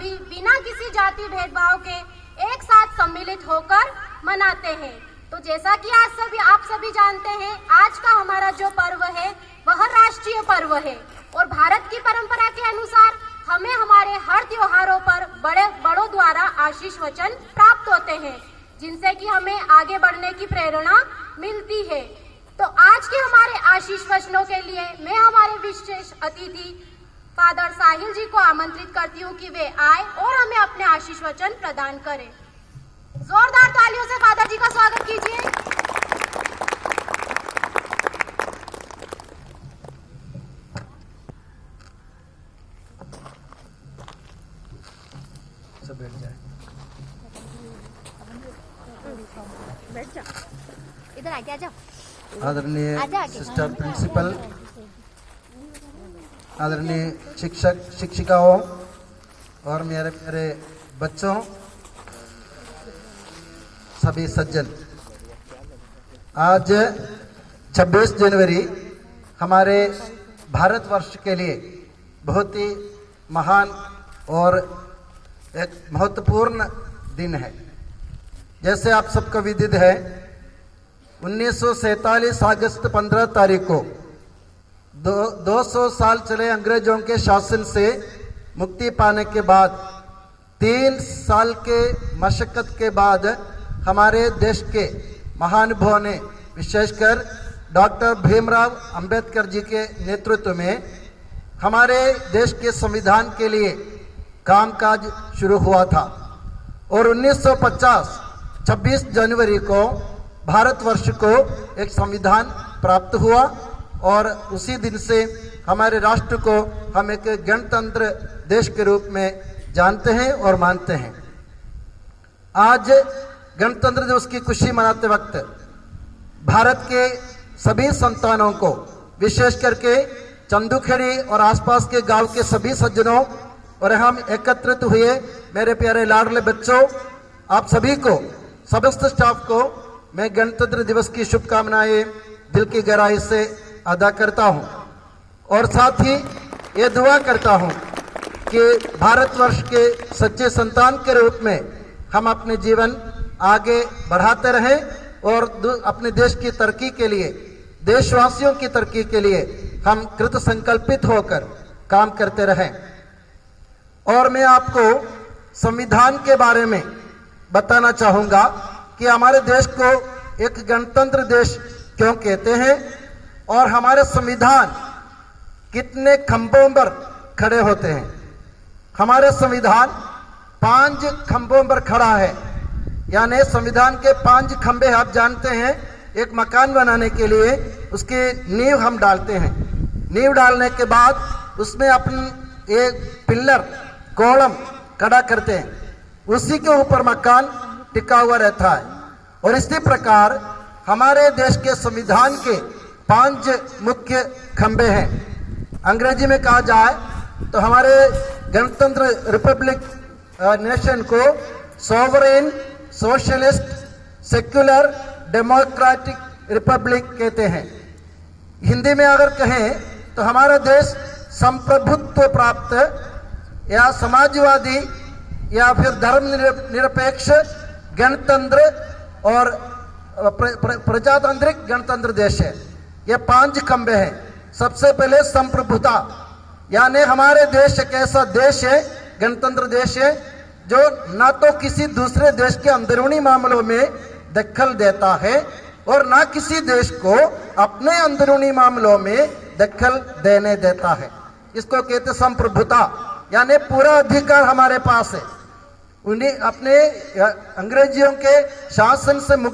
सभी बिना किसी जाति भेदभाव के एक साथ सम्मिलित होकर मनाते हैं। तो जैसा कि आज आप सभी जानते हैं, आज का हमारा जो पर्व है वह राष्ट्रीय पर्व है और भारत की परंपरा के अनुसार हमें हमारे हर त्योहारों पर बड़ों द्वारा आशीष वचन प्राप्त होते हैं, जिनसे कि हमें आगे बढ़ने की प्रेरणा मिलती है। तो आज के हमारे आशीष वचनों के लिए मैं हमारे विशेष अतिथि फादर साहिल जी को आमंत्रित करती हूँ कि वे आए और हमें अपने आशीष वचन प्रदान करें। जोरदार तालियों से फादर जी का स्वागत कीजिए। सब बैठ जाए। बैठ जा, इधर आके आ जाओ। आदरणीय सिस्टर प्रिंसिपल, आदरणीय शिक्षक शिक्षिकाओं और मेरे प्यारे बच्चों, सभी सज्जन, आज 26 जनवरी हमारे भारतवर्ष के लिए बहुत ही महान और एक महत्वपूर्ण दिन है। जैसे आप सबको विदित है, 1947 अगस्त 15 तारीख को 200 साल चले अंग्रेजों के शासन से मुक्ति पाने के बाद 3 साल के मशक्कत के बाद हमारे देश के महानुभावों ने, विशेषकर डॉक्टर भीमराव अंबेडकर जी के नेतृत्व में हमारे देश के संविधान के लिए कामकाज शुरू हुआ था और 1950 26 जनवरी को भारतवर्ष को एक संविधान प्राप्त हुआ और उसी दिन से हमारे राष्ट्र को हम एक गणतंत्र देश के रूप में जानते हैं और मानते हैं। आज गणतंत्र दिवस की खुशी मनाते वक्त भारत के सभी संतानों को, विशेष करके चंदूखेड़ी और आसपास के गांव के सभी सज्जनों और हम एकत्रित हुए मेरे प्यारे लाडले बच्चों, आप सभी को, समस्त स्टाफ को मैं गणतंत्र दिवस की शुभकामनाएं दिल की गहराई से अदा करता हूं और साथ ही ये दुआ करता हूं कि भारतवर्ष के सच्चे संतान के रूप में हम अपने जीवन आगे बढ़ाते रहें और अपने देश की तरक्की के लिए, देशवासियों की तरक्की के लिए हम कृत संकल्पित होकर काम करते रहें। और मैं आपको संविधान के बारे में बताना चाहूंगा कि हमारे देश को एक गणतंत्र देश क्यों कहते हैं और हमारे संविधान कितने खंभों पर खड़े होते हैं। हमारे संविधान 5 खंभों पर खड़ा है, यानी संविधान के 5 खंभे आप जानते हैं। एक मकान बनाने के लिए उसकी नींव हम डालते हैं, नींव डालने के बाद उसमें अपन एक पिल्लर, कॉलम खड़ा करते हैं, उसी के ऊपर मकान टिका हुआ रहता है। और इसी प्रकार हमारे देश के संविधान के 5 मुख्य खंभे हैं। अंग्रेजी में कहा जाए तो हमारे गणतंत्र रिपब्लिक नेशन को sovereign, socialist, secular, democratic Republic कहते हैं। हिंदी में अगर कहें तो हमारा देश संप्रभुत्व प्राप्त या समाजवादी या फिर धर्म निरपेक्ष गणतंत्र और प्रजातांत्रिक गणतंत्र देश है। ये 5 खंभे हैं। सबसे पहले संप्रभुता, यानी हमारे देश एक ऐसा देश है, गणतंत्र देश है, जो ना तो किसी दूसरे देश के अंदरूनी मामलों में दखल देता है और ना किसी देश को अपने अंदरूनी मामलों में दखल देने देता है। इसको कहते संप्रभुता, यानी पूरा अधिकार हमारे पास है। उन्हें अपने अंग्रेजियों के शासन से मुक्त